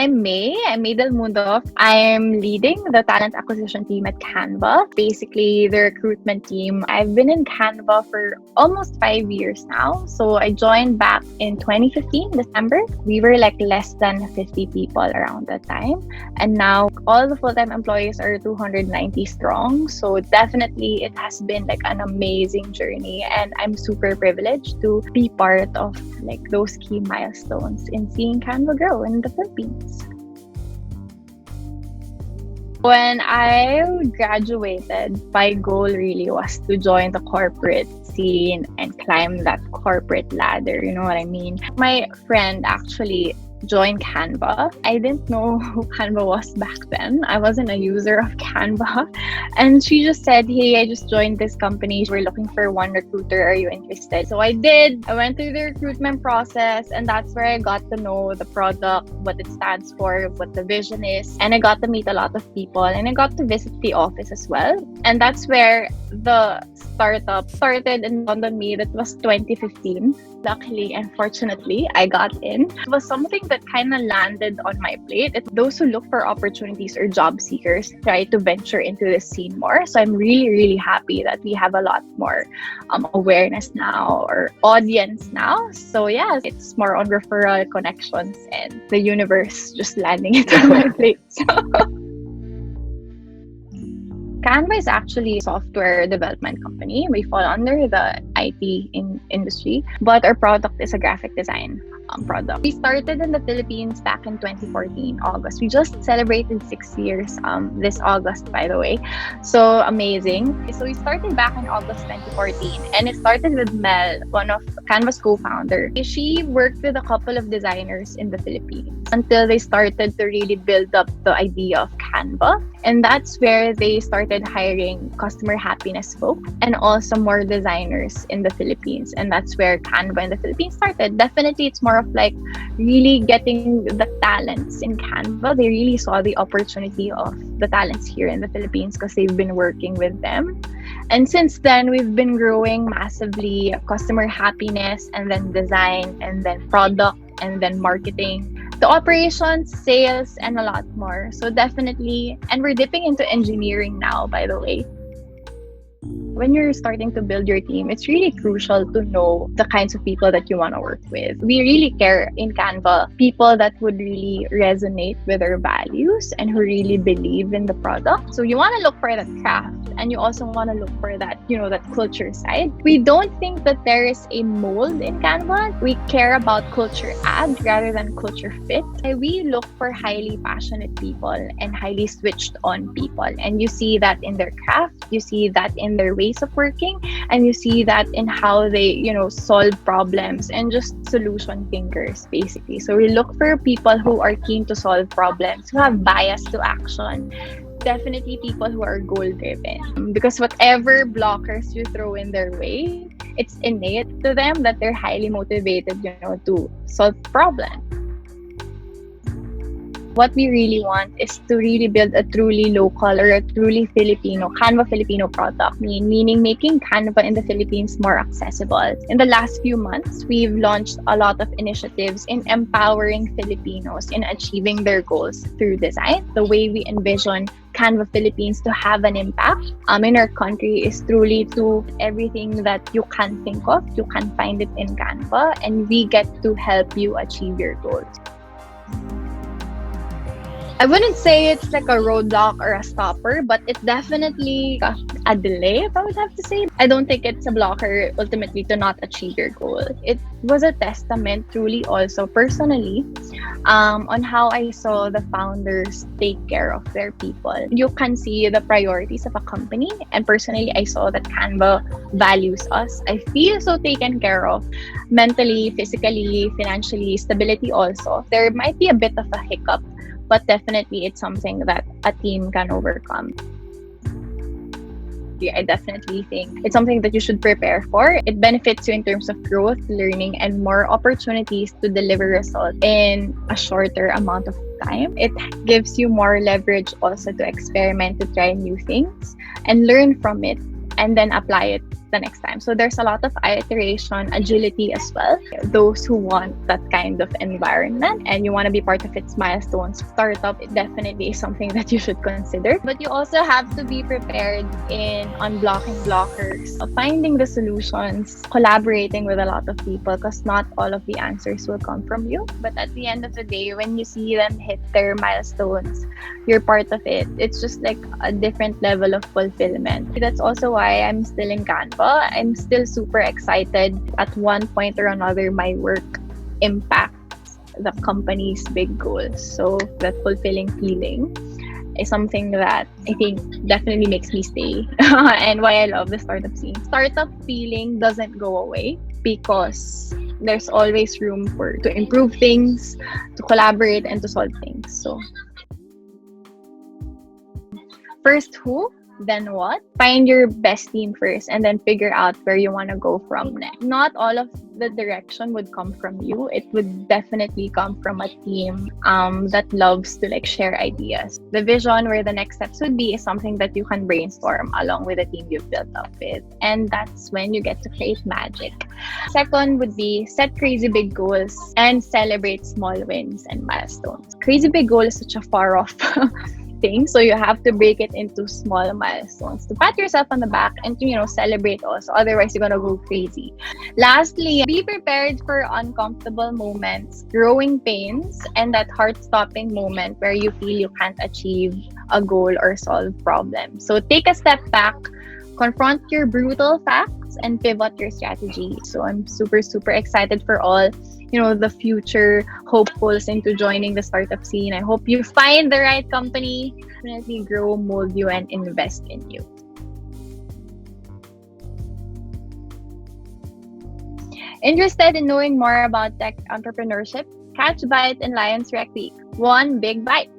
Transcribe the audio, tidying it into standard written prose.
I'm Mae. I'm Mae del Mundo. I'm leading the talent acquisition team at Canva, basically the recruitment team. I've been in Canva for almost 5 years now. So I joined back in 2015, December. We were like less than 50 people around that time. And now all the full-time employees are 290 strong. So definitely it has been like an amazing journey. And I'm super privileged to be part of like those key milestones in seeing Canva grow in the Philippines. When I graduated, my goal really was to join the corporate scene and climb that corporate ladder. You know what I mean? My friend actually joined Canva. I didn't know who Canva was back then. I wasn't a user of Canva. And she just said, hey, I just joined this company. We're looking for one recruiter. Are you interested? So I did. I went through the recruitment process, and that's where I got to know the product, what it stands for, what the vision is. And I got to meet a lot of people, and I got to visit the office as well. And that's where the startup started in London. That was 2015. Luckily and fortunately, I got in. It was something that kind of landed on my plate. Those who look for opportunities or job seekers try to venture into this scene more. So I'm really, really happy that we have a lot more awareness now or audience now. So yeah, it's more on referral connections and the universe just landing it on my plate. Canva is actually a software development company. We fall under the IT industry, but our product is a graphic design product. We started in the Philippines back in 2014, August. We just celebrated 6 years this August, by the way. So amazing. So we started back in August 2014, and it started with Mel, one of Canva's co-founder. She worked with a couple of designers in the Philippines until they started to really build up the idea of Canva. And that's where they started hiring customer happiness folk and also more designers in the Philippines. And that's where Canva in the Philippines started. Definitely, it's more of like really getting the talents in Canva. They really saw the opportunity of the talents here in the Philippines because they've been working with them. And since then, we've been growing massively, customer happiness, and then design, and then product, and then marketing, the operations, sales, and a lot more. So definitely, and we're dipping into engineering now, by the way. When you're starting to build your team, it's really crucial to know the kinds of people that you want to work with. We really care in Canva people that would really resonate with our values and who really believe in the product. So you want to look for that craft, and you also want to look for that, that culture side. We don't think that there is a mold in Canva. We care about culture add rather than culture fit. We look for highly passionate people and highly switched on people. And you see that in their craft, you see that in their ways of working, and you see that in how they, solve problems and just solution thinkers, basically. So we look for people who are keen to solve problems, who have bias to action. Definitely people who are goal-driven, because whatever blockers you throw in their way, it's innate to them that they're highly motivated, to solve problems. What we really want is to really build a truly local or a truly Filipino, Canva Filipino product, meaning making Canva in the Philippines more accessible. In the last few months, we've launched a lot of initiatives in empowering Filipinos in achieving their goals through design. The way we envision Canva Philippines to have an impact in our country is truly to everything that you can think of, you can find it in Canva, and we get to help you achieve your goals. I wouldn't say it's like a roadblock or a stopper, but it's definitely a delay, if I would have to say. I don't think it's a blocker ultimately to not achieve your goal. It was a testament truly also personally on how I saw the founders take care of their people. You can see the priorities of a company, and personally I saw that Canva values us. I feel so taken care of mentally, physically, financially, stability also. There might be a bit of a hiccup, but definitely it's something that a team can overcome. I definitely think it's something that you should prepare for. It benefits you in terms of growth, learning, and more opportunities to deliver results in a shorter amount of time. It gives you more leverage also to experiment, to try new things, and learn from it, and then apply it the next time. So there's a lot of iteration, agility as well. Those who want that kind of environment and you want to be part of its milestones, startup it definitely is something that you should consider. But you also have to be prepared in unblocking blockers, finding the solutions, collaborating with a lot of people, because not all of the answers will come from you. But at the end of the day, when you see them hit their milestones, you're part of it. It's just like a different level of fulfillment. That's also why I'm still in Canva. I'm still super excited. At one point or another, my work impacts the company's big goals. So that fulfilling feeling is something that I think definitely makes me stay and why I love the startup scene. Startup feeling doesn't go away because there's always room to improve things, to collaborate, and to solve things. So first who, then what? Find your best team first and then figure out where you want to go from next. Not all of the direction would come from you. It would definitely come from a team that loves to like share ideas. The vision where the next steps would be is something that you can brainstorm along with the team you've built up with. And that's when you get to create magic. Second would be set crazy big goals and celebrate small wins and milestones. Crazy big goal is such a far off thing, so you have to break it into small milestones to pat yourself on the back and to celebrate also, otherwise you're gonna go crazy. Lastly, be prepared for uncomfortable moments, growing pains, and that heart-stopping moment where you feel you can't achieve a goal or solve problems. So take a step back, confront your brutal facts, and pivot your strategy. So I'm super excited for all the future hopefuls into joining the startup scene. I hope you find the right company, definitely grow, mold you, and invest in you. Interested in knowing more about tech entrepreneurship? Catch BYTE and Lions Rec Week. One big bite.